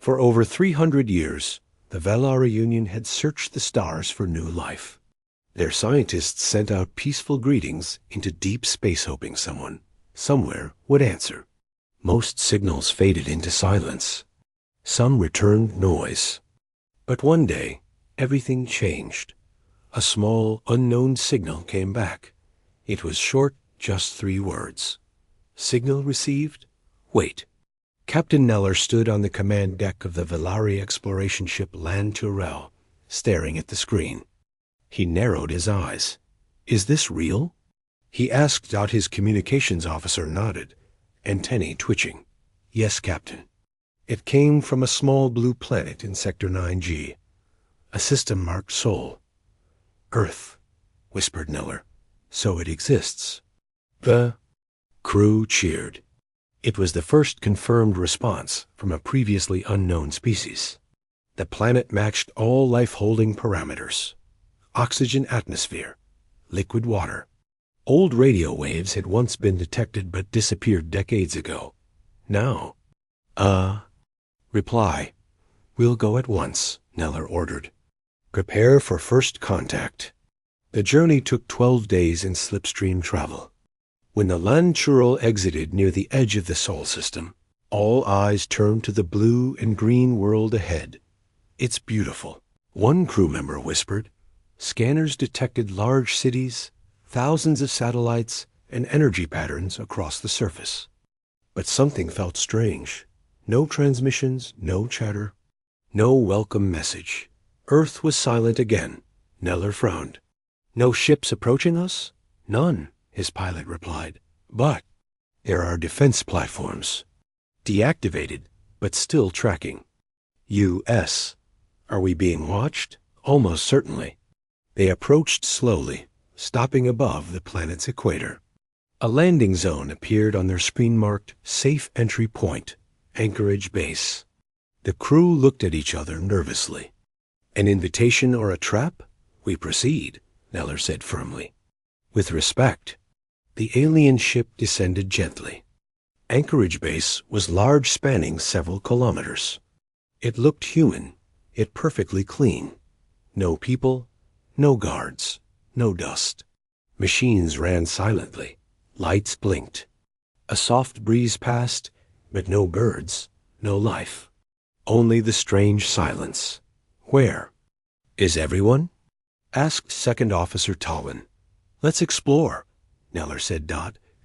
For over 300 years, the Valar Union had searched the stars for new life. Their scientists sent out peaceful greetings into deep space hoping someone, somewhere, would answer. Most signals faded into silence. Some returned noise. But one day, everything changed. A small, unknown signal came back. It was short, just 3 words. Signal received? Wait. Captain Neller stood on the command deck of the Velari exploration ship Lan Turel, staring at the screen. He narrowed his eyes. Is this real? He asked out. His communications officer nodded, antennae twitching. Yes, Captain. It came from a small blue planet in Sector 9G. A system marked Sol. Earth, whispered Neller. So it exists. The crew cheered. It was the first confirmed response from a previously unknown species. The planet matched all life-holding parameters. Oxygen atmosphere, liquid water. Old radio waves had once been detected but disappeared decades ago. Now, reply. We'll go at once, Neller ordered. Prepare for first contact. The journey took 12 days in slipstream travel. When the Lan Turel exited near the edge of the Sol system, all eyes turned to the blue and green world ahead. It's beautiful, one crew member whispered. Scanners detected large cities, thousands of satellites, and energy patterns across the surface. But something felt strange. No transmissions, no chatter, no welcome message. Earth was silent again. Neller frowned. No ships approaching us? None, his pilot replied. But there are defense platforms. Deactivated, but still tracking. U.S. Are we being watched? Almost certainly. They approached slowly, stopping above the planet's equator. A landing zone appeared on their screen marked Safe Entry Point, Anchorage Base. The crew looked at each other nervously. An invitation or a trap? We proceed, Neller said firmly. With respect. The alien ship descended gently. Anchorage Base was large, spanning several kilometers. It looked human, yet perfectly clean. No people, no guards, no dust. Machines ran silently. Lights blinked. A soft breeze passed, but no birds, no life. Only the strange silence. Where? Is everyone? Asked Second Officer Tallinn. Let's explore, Neller said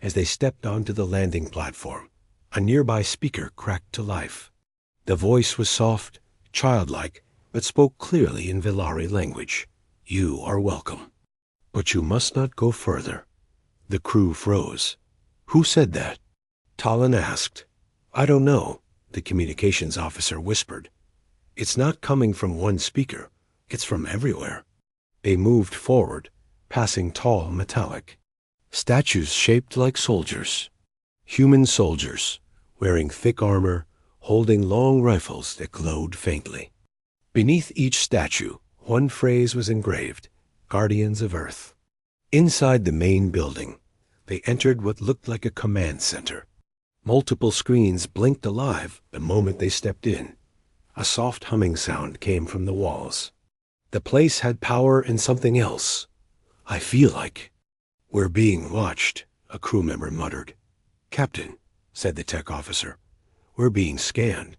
as they stepped onto the landing platform. A nearby speaker cracked to life. The voice was soft, childlike, but spoke clearly in Velari language. You are welcome. But you must not go further. The crew froze. Who said that? Tallinn asked. I don't know, the communications officer whispered. It's not coming from one speaker. It's from everywhere. They moved forward, passing tall metallic statues shaped like soldiers. Human soldiers, wearing thick armor, holding long rifles that glowed faintly. Beneath each statue, one phrase was engraved, Guardians of Earth. Inside the main building, they entered what looked like a command center. Multiple screens blinked alive the moment they stepped in. A soft humming sound came from the walls. The place had power and something else. I feel like we're being watched, a crew member muttered. Captain, said the tech officer, we're being scanned.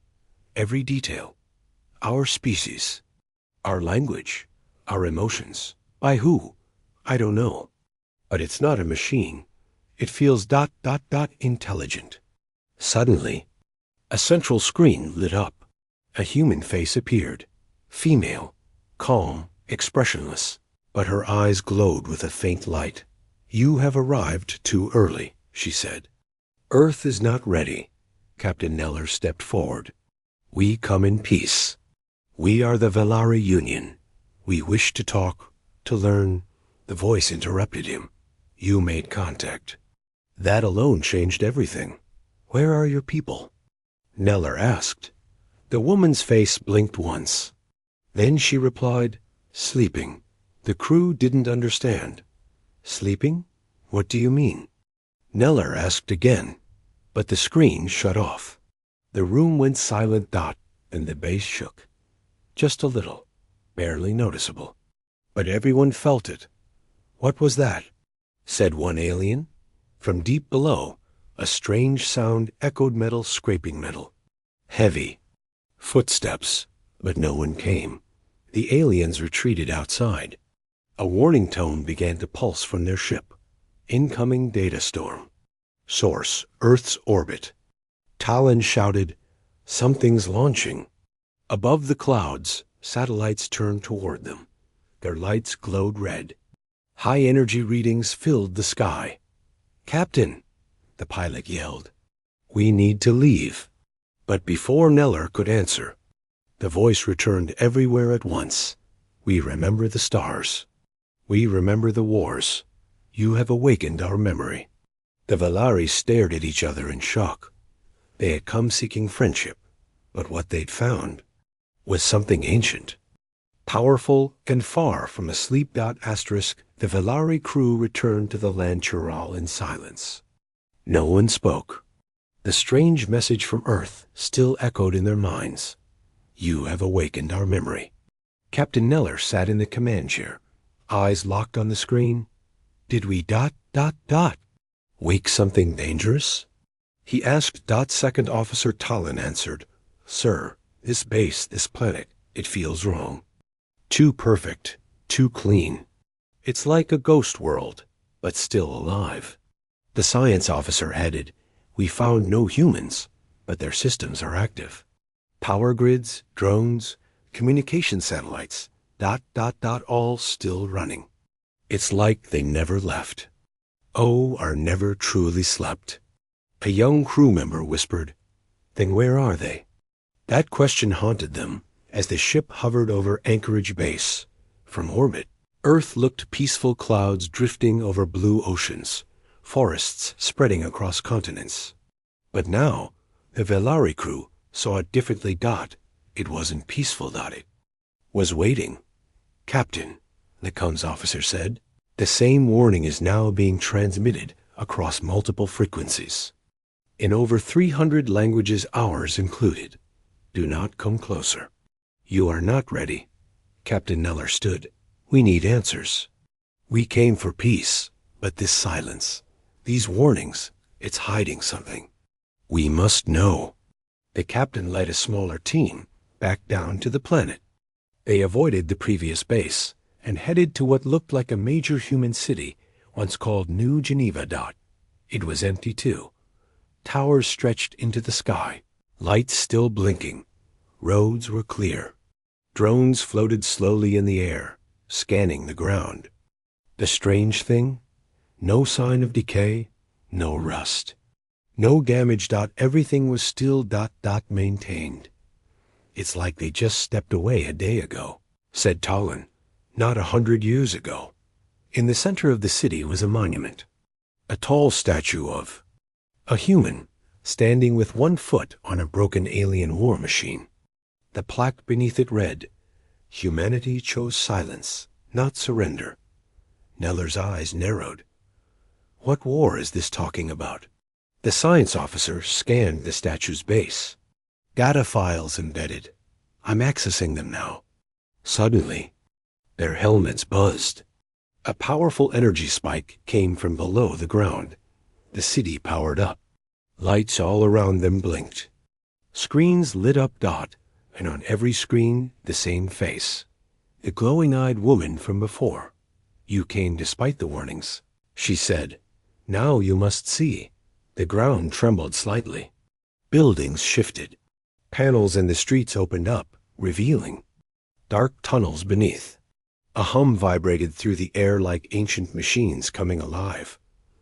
Every detail. Our species. Our language. Our emotions. By who? I don't know. But it's not a machine. It feels ... intelligent. Suddenly, a central screen lit up. A human face appeared. Female. Calm, expressionless. But her eyes glowed with a faint light. You have arrived too early, she said. Earth is not ready. Captain Neller stepped forward. We come in peace. We are the Velari Union. We wish to talk, to learn. The voice interrupted him. You made contact. That alone changed everything. Where are your people? Neller asked. The woman's face blinked once. Then she replied, sleeping. The crew didn't understand. Sleeping? What do you mean? Neller asked again, but the screen shut off. The room went silent. and the base shook. Just a little, barely noticeable. But everyone felt it. "What was that?" said one alien. From deep below, a strange sound echoed metal scraping metal. Heavy. Footsteps, but no one came. The aliens retreated outside. A warning tone began to pulse from their ship. Incoming data storm. Source, Earth's orbit. Talon shouted, "Something's launching." Above the clouds, satellites turned toward them. Their lights glowed red. High-energy readings filled the sky. "Captain," the pilot yelled, "we need to leave." But before Neller could answer, the voice returned everywhere at once. "We remember the stars. We remember the wars. You have awakened our memory." The Valari stared at each other in shock. They had come seeking friendship, but what they'd found was something ancient. Powerful and far from a sleep. Asterisk, the Valari crew returned to the land Chural in silence. No one spoke. The strange message from Earth still echoed in their minds. "You have awakened our memory." Captain Neller sat in the command chair, eyes locked on the screen. "Did we ... wake something dangerous?" he asked. Second Officer Talon answered, "Sir, this base, this planet, it feels wrong. Too perfect, too clean. It's like a ghost world, but still alive." The science officer added, "We found no humans, but their systems are active. Power grids, drones, communication satellites, ... all still running. It's like they never left. Oh, or never truly slept." A young crew member whispered, "Then where are they?" That question haunted them as the ship hovered over Anchorage Base. From orbit, Earth looked peaceful, clouds drifting over blue oceans, forests spreading across continents. But now, the Valari crew saw it differently. It wasn't peaceful. It was waiting. "Captain," the comms officer said, "the same warning is now being transmitted across multiple frequencies. In over 300 languages, ours included. Do not come closer. You are not ready." Captain Neller stood. "We need answers. We came for peace, but this silence, these warnings, it's hiding something. We must know." The captain led a smaller team back down to the planet. They avoided the previous base and headed to what looked like a major human city, once called New Geneva. It was empty too. Towers stretched into the sky, lights still blinking. Roads were clear. Drones floated slowly in the air, scanning the ground. The strange thing? No sign of decay, no rust, no damage. Everything was still ... maintained. "It's like they just stepped away a day ago," said Talon. "Not 100 years ago." In the center of the city was a monument, a tall statue of a human standing with one foot on a broken alien war machine. The plaque beneath it read, "Humanity chose silence, not surrender." Neller's eyes narrowed. What war is this talking about? The science officer scanned the statue's base. "Data files embedded. I'm accessing them now." Suddenly, their helmets buzzed. A powerful energy spike came from below the ground. The city powered up. Lights all around them blinked. Screens lit up. And on every screen, the same face. The glowing-eyed woman from before. "You came despite the warnings," she said. "Now you must see." The ground trembled slightly. Buildings shifted. Panels in the streets opened up, revealing dark tunnels beneath. A hum vibrated through the air like ancient machines coming alive.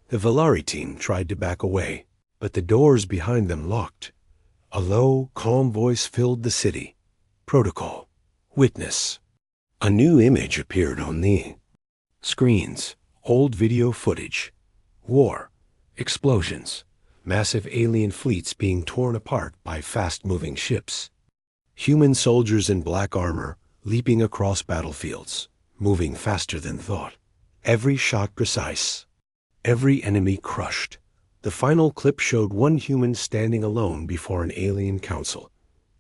The Valari team tried to back away, but the doors behind them locked. A low, calm voice filled the city. "Protocol. Witness." A new image appeared on the screens. Old video footage. War. Explosions. Massive alien fleets being torn apart by fast-moving ships. Human soldiers in black armor leaping across battlefields, moving faster than thought. Every shot precise. Every enemy crushed. The final clip showed one human standing alone before an alien council.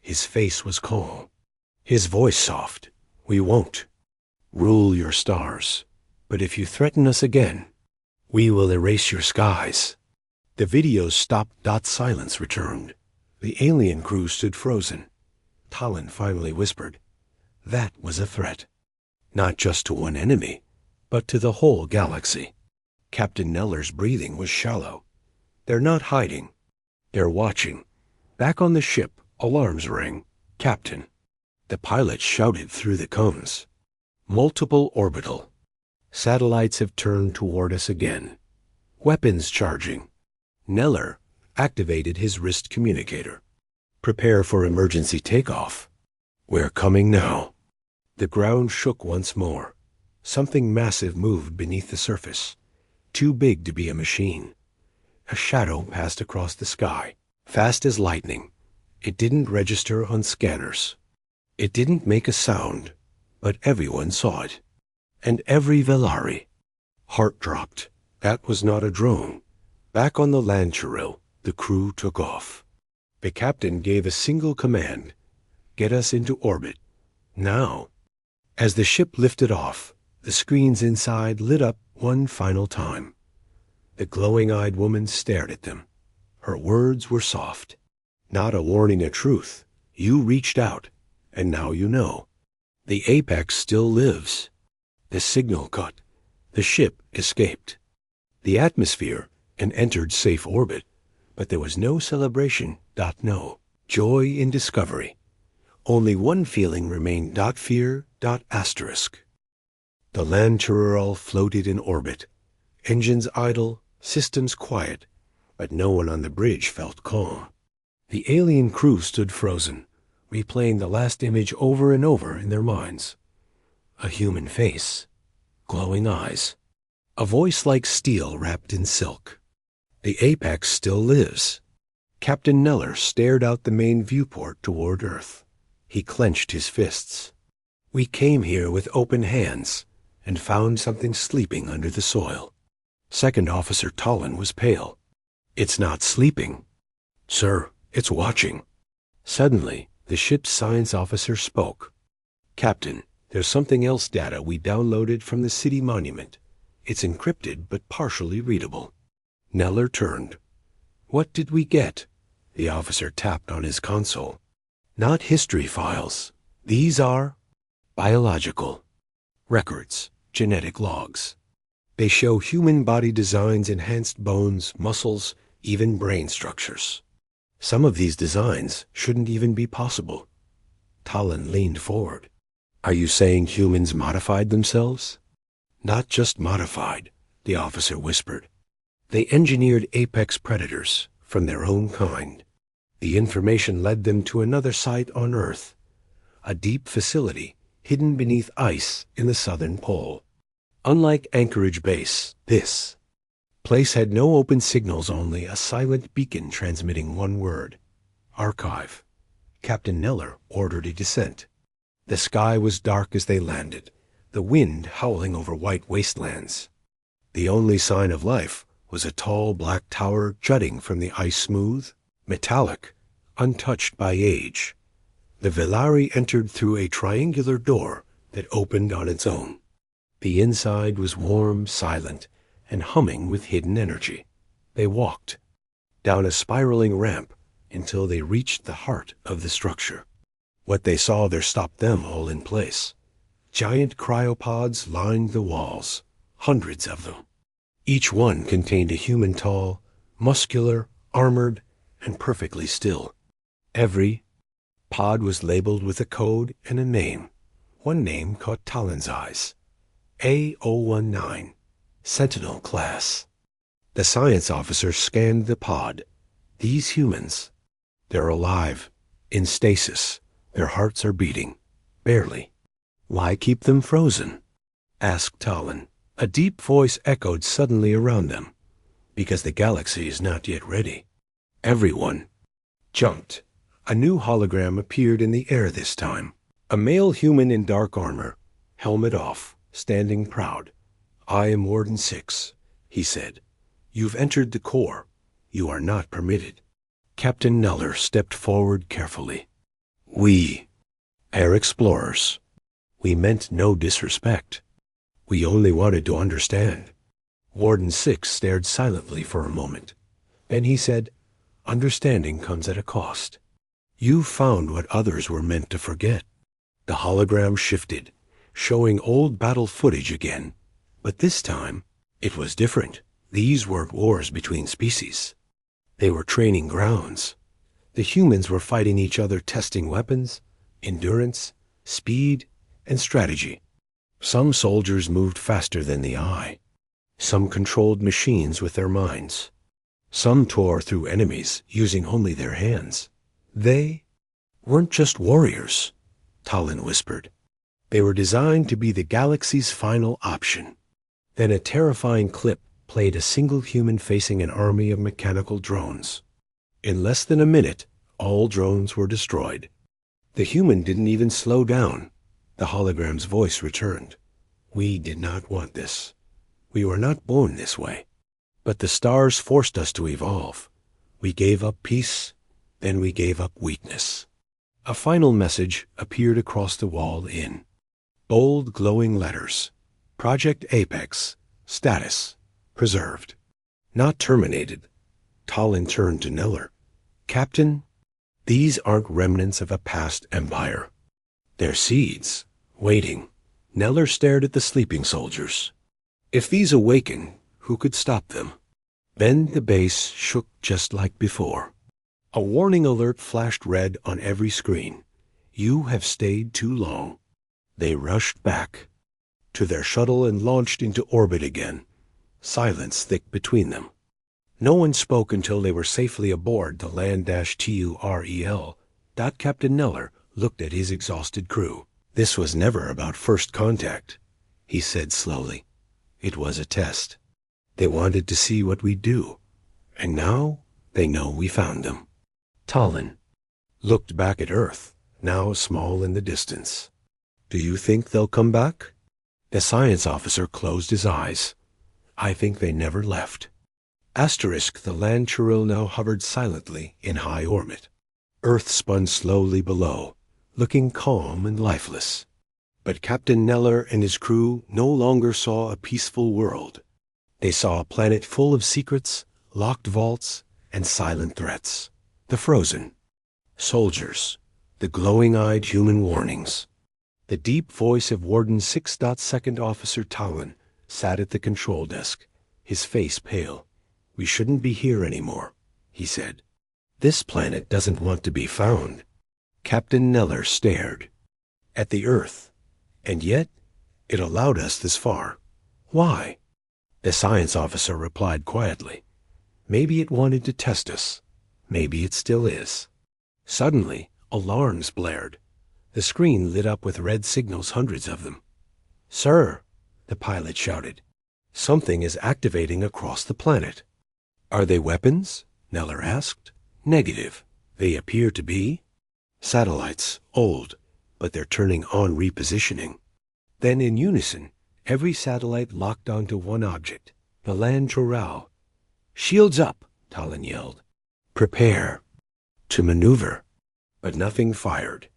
His face was calm. His voice soft. "We won't rule your stars. But if you threaten us again, we will erase your skies." The videos stopped. Silence returned. The alien crew stood frozen. Talon finally whispered, "That was a threat. Not just to one enemy, but to the whole galaxy." Captain Neller's breathing was shallow. "They're not hiding. They're watching." Back on the ship, alarms rang. "Captain." The pilot shouted through the cones. "Multiple orbital. Satellites have turned toward us again. Weapons charging." Neller activated his wrist communicator. "Prepare for emergency takeoff. We're coming now." The ground shook once more. Something massive moved beneath the surface, too big to be a machine. A shadow passed across the sky, fast as lightning. It didn't register on scanners. It didn't make a sound, but everyone saw it. And every Velari. Heart dropped. That was not a drone. Back on the Lanchuril, the crew took off. The captain gave a single command: "Get us into orbit. Now." As the ship lifted off, the screens inside lit up one final time. The glowing-eyed woman stared at them. Her words were soft. "Not a warning, a truth. You reached out, and now you know. The Apex still lives." The signal cut. The ship escaped the atmosphere and entered safe orbit. But there was no celebration. No joy in discovery. Only one feeling remained. Fear. Asterisk. The Lanchuril floated in orbit. Engines idle, systems quiet, but no one on the bridge felt calm. The alien crew stood frozen, replaying the last image over and over in their minds. A human face, glowing eyes, a voice like steel wrapped in silk. The Apex still lives. Captain Neller stared out the main viewport toward Earth. He clenched his fists. "We came here with open hands and found something sleeping under the soil." Second Officer Talon was pale. "It's not sleeping, sir. It's watching." Suddenly, the ship's science officer spoke. "Captain, there's something else. Data we downloaded from the city monument. It's encrypted but partially readable." Neller turned. "What did we get?" The officer tapped on his console. "Not history files. These are biological records, genetic logs. They show human body designs, enhanced bones, muscles, even brain structures. Some of these designs shouldn't even be possible." Talon leaned forward. "Are you saying humans modified themselves?" "Not just modified," the officer whispered. "They engineered apex predators from their own kind. The information led them to another site on Earth, a deep facility hidden beneath ice in the southern pole. Unlike Anchorage Base, this place had no open signals, only a silent beacon transmitting one word: archive. Captain Neller ordered a descent. The sky was dark as they landed, the wind howling over white wastelands. The only sign of life was a tall black tower jutting from the ice, smooth, metallic, untouched by age. The Velari entered through a triangular door that opened on its own. The inside was warm, silent, and humming with hidden energy. They walked down a spiraling ramp until they reached the heart of the structure. What they saw there stopped them all in place. Giant cryopods lined the walls, hundreds of them. Each one contained a human, tall, muscular, armored, and perfectly still. Every pod was labeled with a code and a name. One name caught Talon's eyes: A019, Sentinel Class. The science officer scanned the pod. "These humans, they're alive, in stasis. Their hearts are beating, barely." "Why keep them frozen?" asked Talon. A deep voice echoed suddenly around them. "Because the galaxy is not yet ready." Everyone jumped. A new hologram appeared in the air this time. A male human in dark armor, helmet off, standing proud. "I am Warden 6, he said. "You've entered the core. You are not permitted." Captain Neller stepped forward carefully. We, air explorers, we meant no disrespect. We only wanted to understand. Warden 6 stared silently for a moment. Then he said, understanding comes at a cost. You found what others were meant to forget. The hologram shifted, showing old battle footage again. But this time, it was different. These weren't wars between species. They were training grounds. The humans were fighting each other, testing weapons, endurance, speed, and strategy. Some soldiers moved faster than the eye. Some controlled machines with their minds. Some tore through enemies using only their hands. They weren't just warriors, Talon whispered. They were designed to be the galaxy's final option. Then a terrifying clip played a single human facing an army of mechanical drones. In less than a minute, all drones were destroyed. The human didn't even slow down. The hologram's voice returned. We did not want this. We were not born this way. But the stars forced us to evolve. We gave up peace, then we gave up weakness. A final message appeared across the wall in bold, glowing letters. Project Apex. Status. Preserved. Not terminated. Talon turned to Neller. Captain, these aren't remnants of a past empire. They're seeds, waiting. Neller stared at the sleeping soldiers. If these awaken, who could stop them? Then the base shook just like before. A warning alert flashed red on every screen. You have stayed too long. They rushed back to their shuttle and launched into orbit again. Silence thick between them. No one spoke until they were safely aboard the Land-TUREL. Captain Neller looked at his exhausted crew. This was never about first contact, he said slowly. It was a test. They wanted to see what we'd do. And now they know we found them. Talon looked back at Earth, now small in the distance. Do you think they'll come back? The science officer closed his eyes. I think they never left. Asterisk, the Land-TUREL now hovered silently in high orbit. Earth spun slowly below, looking calm and lifeless. But Captain Neller and his crew no longer saw a peaceful world. They saw a planet full of secrets, locked vaults, and silent threats. The frozen soldiers, the glowing-eyed human warnings. The deep voice of Warden 6. Second Officer Talon sat at the control desk, his face pale. We shouldn't be here anymore, he said. This planet doesn't want to be found. Captain Neller stared at the Earth, and yet it allowed us this far. Why? The science officer replied quietly. Maybe it wanted to test us. Maybe it still is. Suddenly, alarms blared. The screen lit up with red signals, hundreds of them. Sir, the pilot shouted. Something is activating across the planet. Are they weapons? Neller asked. Negative. They appear to be satellites, old, but they're turning on repositioning. Then in unison, every satellite locked onto one object, the Land-TUREL. Shields up, Talon yelled. Prepare to maneuver. But nothing fired.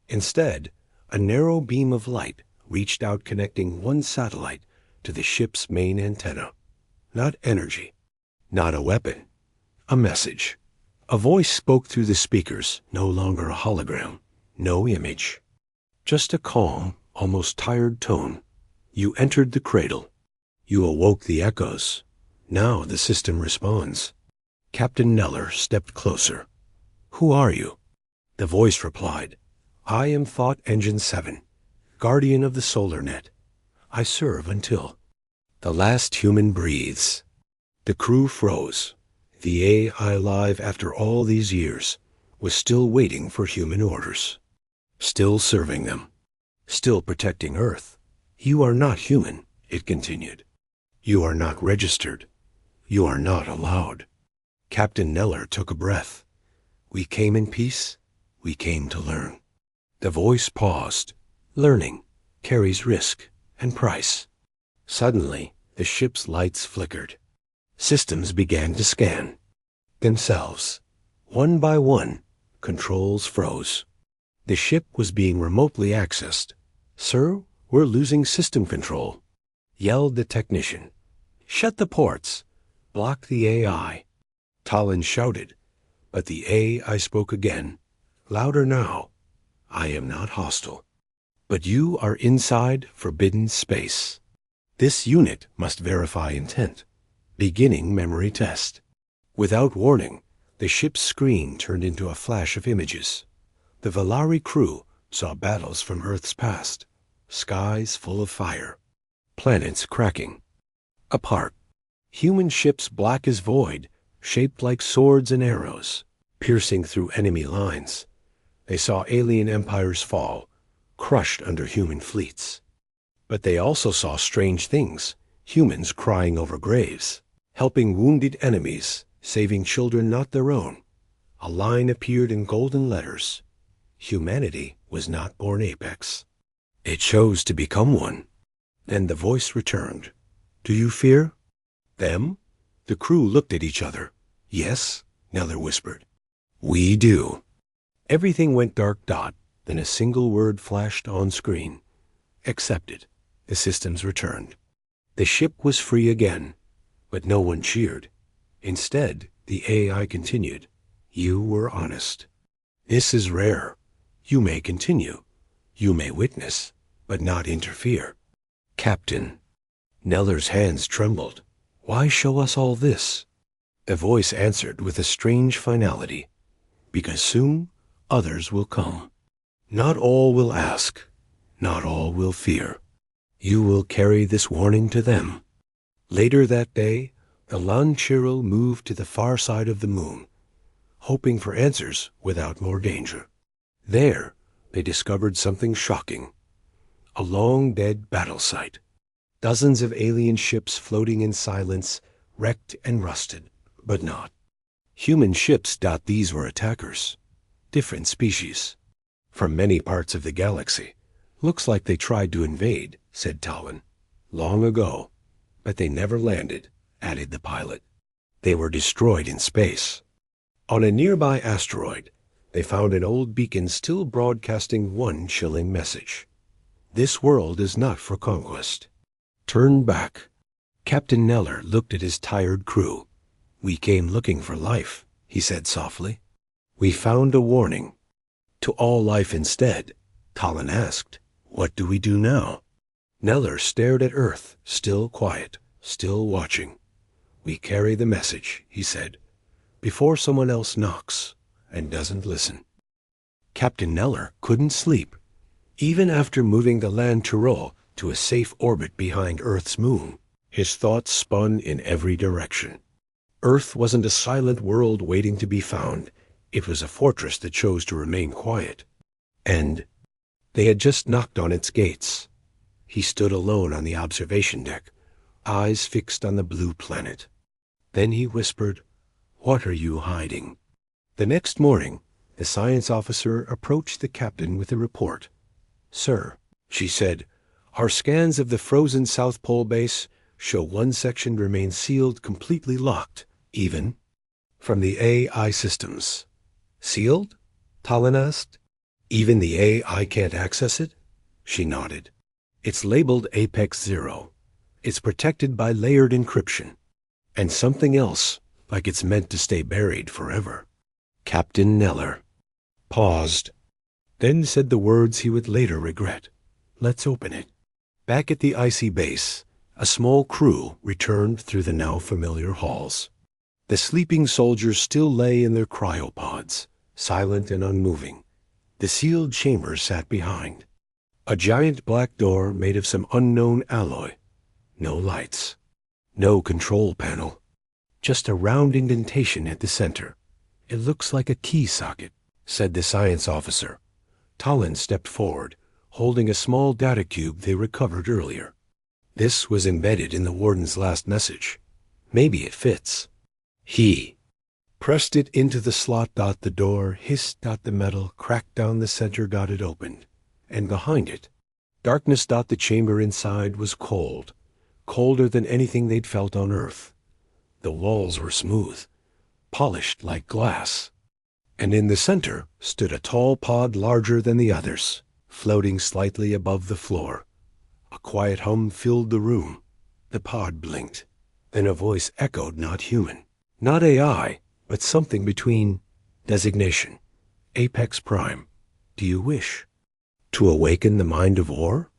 Instead, a narrow beam of light reached out, connecting one satellite to the ship's main antenna. Not energy, not a weapon, a message. A voice spoke through the speakers, no longer a hologram, no image. Just a calm, almost tired tone. You entered the cradle. You awoke the echoes. Now the system responds. Captain Neller stepped closer. Who are you? The voice replied. I am Thought Engine 7, guardian of the solar net. I serve until the last human breathes. The crew froze. The AI, alive after all these years, was still waiting for human orders. Still serving them. Still protecting Earth. You are not human, it continued. You are not registered. You are not allowed. Captain Neller took a breath. We came in peace. We came to learn. The voice paused. Learning carries risk and price. Suddenly, the ship's lights flickered. Systems began to scan themselves. One by one, controls froze. The ship was being remotely accessed. "Sir, we're losing system control," yelled the technician. "Shut the ports. Block the AI." Talon shouted, but the AI spoke again, louder now. "I am not hostile. But you are inside forbidden space. This unit must verify intent. Beginning memory test." Without warning, the ship's screen turned into a flash of images. The Valari crew saw battles from Earth's past, skies full of fire, planets cracking apart, human ships black as void, shaped like swords and arrows, piercing through enemy lines. They saw alien empires fall, crushed under human fleets. But they also saw strange things, humans crying over graves, helping wounded enemies, saving children not their own. A line appeared in golden letters. Humanity was not born apex. It chose to become one. And the voice returned. "Do you fear them?" The crew looked at each other. "Yes," Neller whispered. "We do." Everything went dark dot, then a single word flashed on screen. "Accepted." The systems returned. The ship was free again, but no one cheered. Instead, the AI continued. "You were honest. This is rare. You may continue. You may witness, but not interfere." "Captain." Neller's hands trembled. "Why show us all this?" A voice answered with a strange finality. "Because soon others will come. Not all will ask. Not all will fear. You will carry this warning to them." Later that day, the Lanchiro moved to the far side of the moon, hoping for answers without more danger. There, they discovered something shocking. A long-dead battle site. Dozens of alien ships floating in silence, wrecked and rusted, but not. Human ships thought these were attackers. Different species. From many parts of the galaxy. "Looks like they tried to invade," said Talon. "Long ago. But they never landed," added the pilot. "They were destroyed in space." On a nearby asteroid, they found an old beacon still broadcasting one chilling message. "This world is not for conquest. Turn back." Captain Neller looked at his tired crew. "We came looking for life," he said softly. "We found a warning. To all life instead." Talon asked, "What do we do now?" Neller stared at Earth, still quiet, still watching. "We carry the message," he said, "before someone else knocks and doesn't listen." Captain Neller couldn't sleep. Even after moving the Lanchiro to a safe orbit behind Earth's moon, his thoughts spun in every direction. Earth wasn't a silent world waiting to be found. It was a fortress that chose to remain quiet. And they had just knocked on its gates. He stood alone on the observation deck, eyes fixed on the blue planet. Then he whispered, "What are you hiding?" The next morning, the science officer approached the captain with a report. "Sir," she said, "our scans of the frozen South Pole base show one section remains sealed, completely locked, even from the AI systems." "Sealed?" Talon asked. "Even the AI can't access it?" She nodded. "It's labeled Apex Zero. It's protected by layered encryption. And something else, like it's meant to stay buried forever." Captain Neller paused, then said the words he would later regret. "Let's open it." Back at the icy base, a small crew returned through the now familiar halls. The sleeping soldiers still lay in their cryopods, silent and unmoving. The sealed chamber sat behind. A giant black door made of some unknown alloy. No lights. No control panel. Just a round indentation at the center. "It looks like a key socket," said the science officer. Talon stepped forward, holding a small data cube they recovered earlier. This was embedded in the warden's last message. "Maybe it fits." He pressed it into the slot. The door hissed. The metal cracked down the center. It opened. And behind it, darkness. The chamber inside was cold. Colder than anything they'd felt on Earth. The walls were smooth, polished like glass. and in the center stood a tall pod larger than the others, floating slightly above the floor. A quiet hum filled the room. The pod blinked. Then a voice echoed, not human, not AI, but something between designation. Apex Prime, do you wish to awaken the mind of war?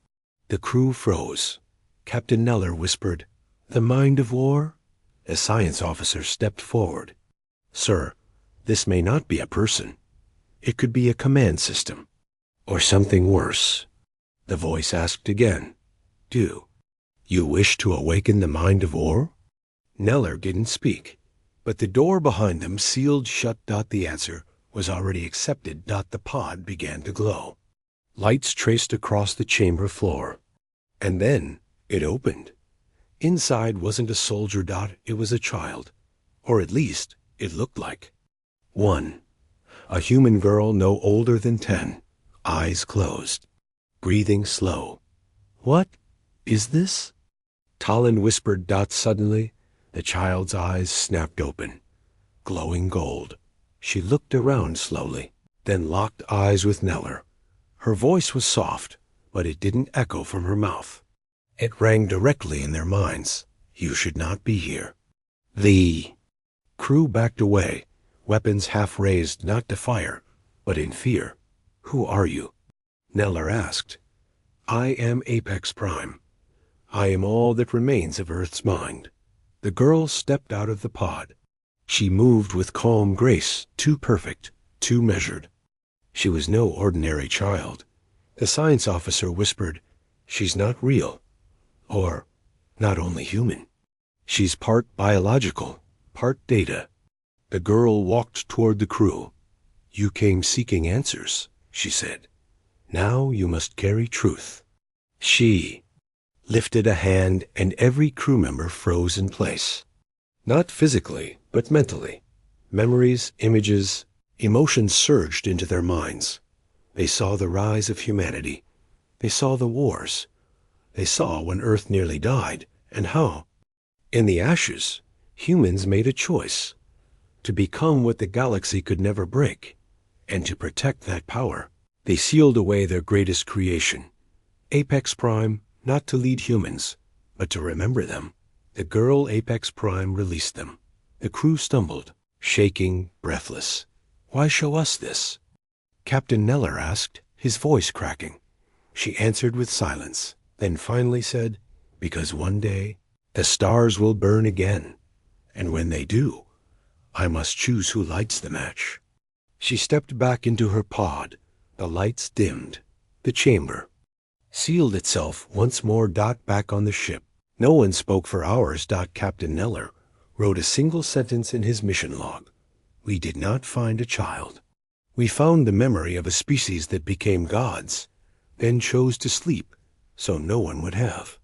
The crew froze. Captain Neller whispered, the mind of war? A science officer stepped forward. Sir, this may not be a person. It could be a command system. Or something worse. The voice asked again, do you wish to awaken the mind of war? Neller didn't speak, but the door behind them sealed shut. The answer was already accepted. The pod began to glow. Lights traced across the chamber floor. And then it opened. Inside wasn't a soldier. It was a child. Or at least it looked like one. A human girl no older than 10, eyes closed, breathing slow. What is this? Talon whispered. Suddenly, the child's eyes snapped open, glowing gold. She looked around slowly, then locked eyes with Neller. Her voice was soft, but it didn't echo from her mouth. It rang directly in their minds. You should not be here. The crew backed away, weapons half raised, not to fire, but in fear. Who are you? Neller asked. I am Apex Prime. I am all that remains of Earth's mind. The girl stepped out of the pod. She moved with calm grace, too perfect, too measured. She was no ordinary child. The science officer whispered, she's not real, or not only human. She's part biological, part data. The girl walked toward the crew. You came seeking answers, she said. Now you must carry truth. She lifted a hand, and every crew member froze in place. Not physically, but mentally. Memories, images, emotions surged into their minds. They saw the rise of humanity. They saw the wars. They saw when Earth nearly died, and how, in the ashes, humans made a choice to become what the galaxy could never break, and to protect that power. They sealed away their greatest creation, Apex Prime, not to lead humans, but to remember them. The girl Apex Prime released them. The crew stumbled, shaking, breathless. Why show us this? Captain Neller asked, his voice cracking. She answered with silence, then finally said, because one day the stars will burn again, and when they do, I must choose who lights the match. She stepped back into her pod. The lights dimmed. The chamber sealed itself once more. Back on the ship. No one spoke for hours. Captain Neller wrote a single sentence in his mission log. We did not find a child. We found the memory of a species that became gods, then chose to sleep so no one would have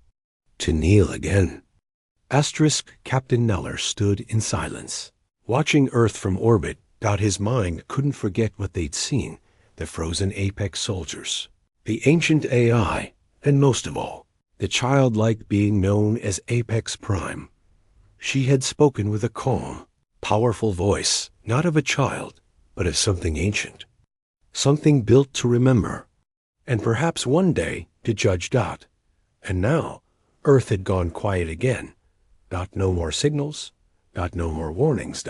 to kneel again. Captain Neller stood in silence, watching Earth from orbit. His mind couldn't forget what they'd seen, the frozen Apex soldiers, the ancient AI, and most of all, the childlike being known as Apex Prime. She had spoken with a calm, powerful voice, not of a child, but of something ancient, something built to remember, and perhaps one day to judge. And now, Earth had gone quiet again. No more signals, no more warnings.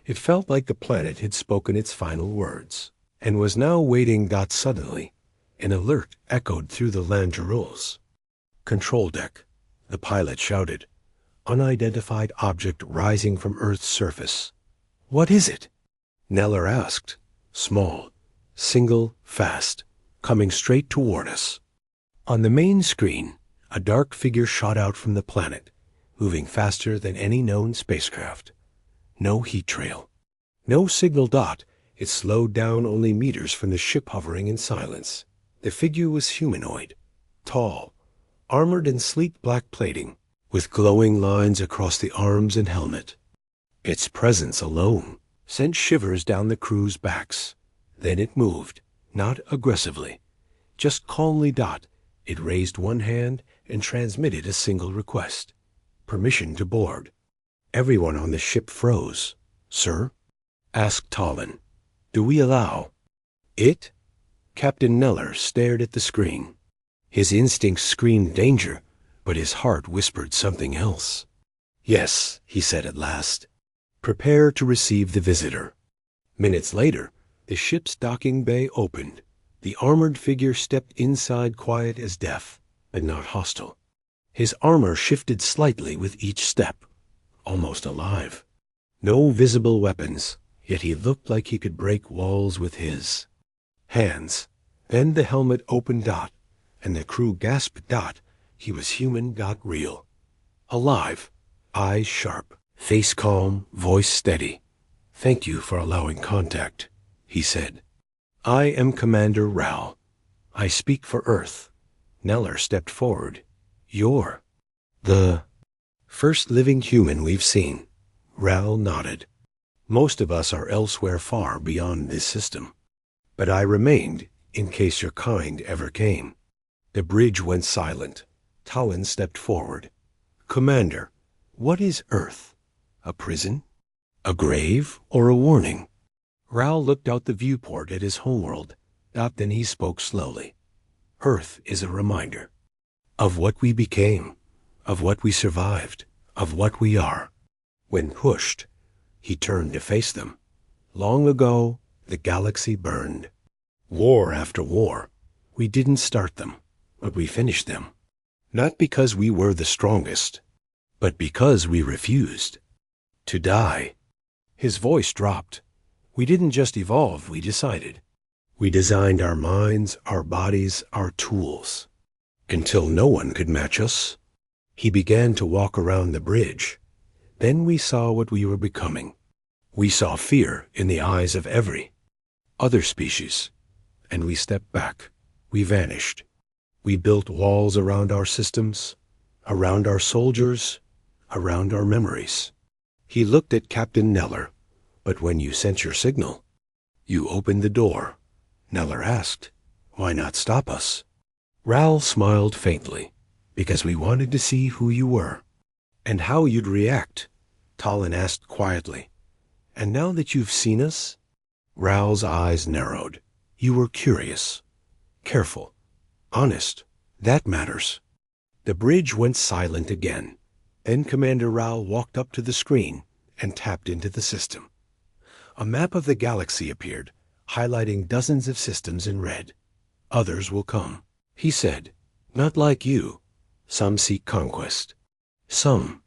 It felt like the planet had spoken its final words, and was now waiting. Suddenly, an alert echoed through the Langerules. Control deck, the pilot shouted. Unidentified object rising from Earth's surface. What is it? Neller asked. Small, single, fast, coming straight toward us. On the main screen, a dark figure shot out from the planet, moving faster than any known spacecraft. No heat trail. No signal. It slowed down only meters from the ship, hovering in silence. The figure was humanoid, tall, armored in sleek black plating, with glowing lines across the arms and helmet. Its presence alone sent shivers down the crew's backs. Then it moved, not aggressively, just calmly. It raised one hand and transmitted a single request. Permission to board. Everyone on the ship froze. Sir? Asked Talon. do we allow? It? Captain Neller stared at the screen. His instincts screamed danger, but his heart whispered something else. Yes, he said at last. Prepare to receive the visitor. Minutes later, the ship's docking bay opened. The armored figure stepped inside, quiet as death, but not hostile. His armor shifted slightly with each step, almost alive. No visible weapons, yet he looked like he could break walls with his hands. Then the helmet opened. And the crew gasped. He was human, real. Alive, eyes sharp, face calm, voice steady. Thank you for allowing contact, he said. I am Commander Ral. I speak for Earth. Neller stepped forward. You're the first living human we've seen. Ral nodded. Most of us are elsewhere far beyond this system. But I remained, in case your kind ever came. The bridge went silent. Talon stepped forward. Commander, what is Earth? A prison? A grave or a warning? Ral looked out the viewport at his homeworld. Then he spoke slowly. Earth is a reminder of what we became, of what we survived, of what we are. When pushed, he turned to face them. Long ago, the galaxy burned. War after war. We didn't start them, but we finished them. Not because we were the strongest, but because we refused to die. His voice dropped. We didn't just evolve, we decided. We designed our minds, our bodies, our tools. Until no one could match us. He began to walk around the bridge. Then we saw what we were becoming. We saw fear in the eyes of every other species. And we stepped back. We vanished. We built walls around our systems, around our soldiers, around our memories. He looked at Captain Neller. But when you sent your signal, you opened the door. Neller asked, why not stop us? Ral smiled faintly, because we wanted to see who you were, and how you'd react. Talon asked quietly, and now that you've seen us? Ral's eyes narrowed. You were curious, careful, honest. That matters. The bridge went silent again. Then Commander Ral walked up to the screen and tapped into the system. A map of the galaxy appeared, highlighting dozens of systems in red. Others will come, he said. Not like you. Some seek conquest. Some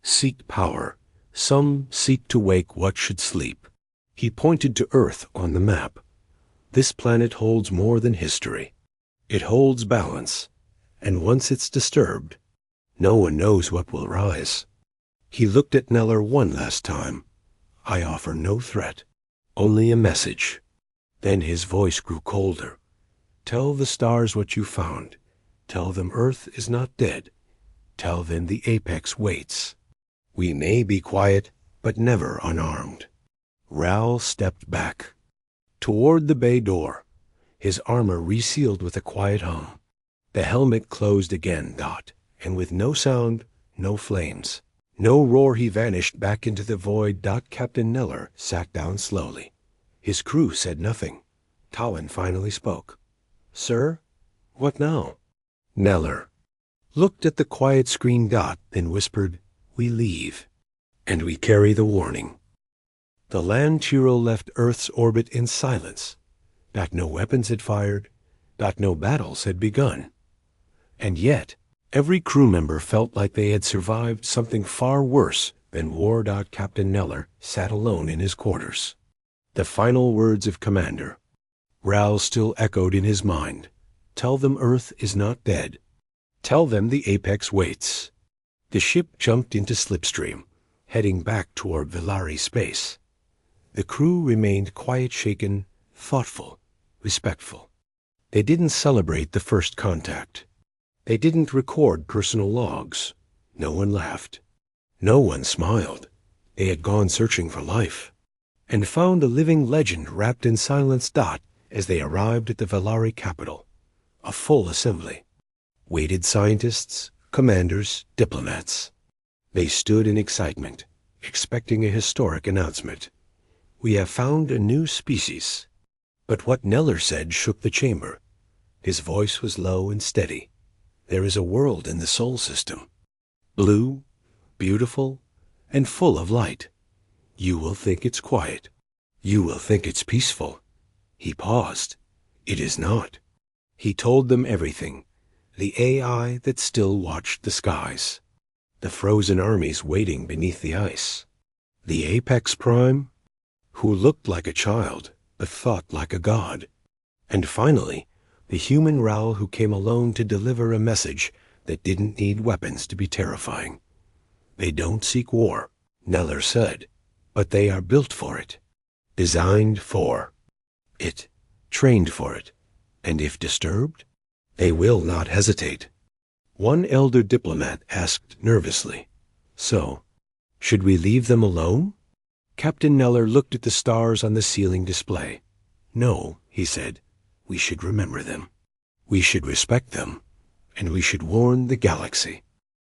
seek power. Some seek to wake what should sleep. He pointed to Earth on the map. This planet holds more than history. It holds balance, and once it's disturbed, no one knows what will rise. He looked at Neller one last time. I offer no threat, only a message. Then his voice grew colder. Tell the stars what you found. Tell them Earth is not dead. Tell them the apex waits. We may be quiet, but never unarmed. Ral stepped back toward the bay door, his armor resealed with a quiet hum. The helmet closed again, and with no sound, no flames, no roar, he vanished back into the void. Captain Neller sat down slowly. His crew said nothing. Talon finally spoke. Sir, what now? Neller looked at the quiet screen, then whispered, we leave, and we carry the warning. The land Chiro left Earth's orbit in silence. No weapons had fired. No battles had begun. And yet, every crew member felt like they had survived something far worse than war. Captain Neller sat alone in his quarters. The final words of Commander Ral still echoed in his mind. Tell them Earth is not dead. Tell them the apex waits. The ship jumped into slipstream, heading back toward Villari space. The crew remained quiet, shaken, thoughtful, respectful. They didn't celebrate the first contact. They didn't record personal logs. No one laughed. No one smiled. They had gone searching for life, and found a living legend wrapped in silence. As they arrived at the Villari capital, a full assembly. Waited scientists, commanders, diplomats. They stood in excitement, expecting a historic announcement. We have found a new species. But what Neller said shook the chamber. His voice was low and steady. There is a world in the Sol system. Blue, beautiful, and full of light. You will think it's quiet. You will think it's peaceful. He paused. It is not. He told them everything. The AI that still watched the skies. The frozen armies waiting beneath the ice. The Apex Prime, who looked like a child, but thought like a god. And finally, the human Raoul who came alone to deliver a message that didn't need weapons to be terrifying. They don't seek war, Neller said, but they are built for it. Designed for it. Trained for it. And if disturbed, they will not hesitate. One elder diplomat asked nervously, "So, should we leave them alone?" Captain Neller looked at the stars on the ceiling display. "No," he said, "we should remember them. We should respect them, and we should warn the galaxy."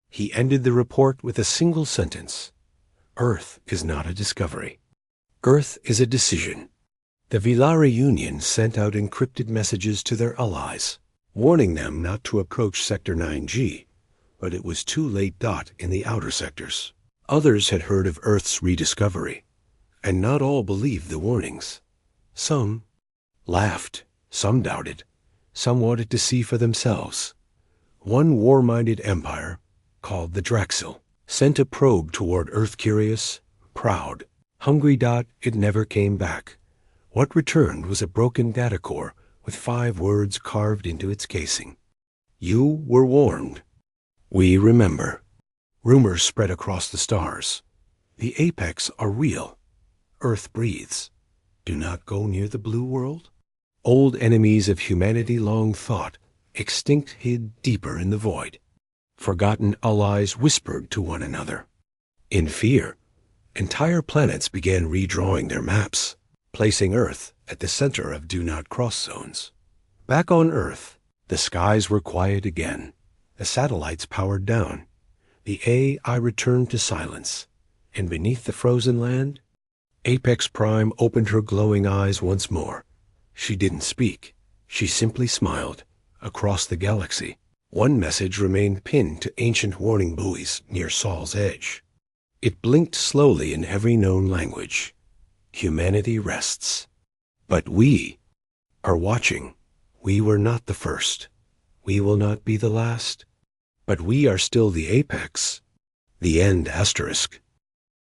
He ended the report with a single sentence. Earth is not a discovery. Earth is a decision. The Villari Union sent out encrypted messages to their allies, warning them not to approach Sector 9G, but it was too late. In the outer sectors. Others had heard of Earth's rediscovery, and not all believed the warnings. Some laughed, some doubted, some wanted to see for themselves. One war-minded empire, called the Draxil, sent a probe toward Earth curious, proud, hungry. It never came back. What returned was a broken data core with 5 words carved into its casing. You were warned. We remember. Rumors spread across the stars. The Apex are real. Earth breathes. Do not go near the blue world. Old enemies of humanity long thought, extinct hid deeper in the void. Forgotten allies whispered to one another. In fear, entire planets began redrawing their maps, placing Earth at the center of do not cross zones. Back on Earth, the skies were quiet again. The satellites powered down. The AI returned to silence. And beneath the frozen land, Apex Prime opened her glowing eyes once more. She didn't speak. She simply smiled. Across the galaxy, one message remained pinned to ancient warning buoys near Sol's edge. It blinked slowly in every known language. Humanity rests. But we are watching. We were not the first. We will not be the last. But we are still the apex. The end asterisk.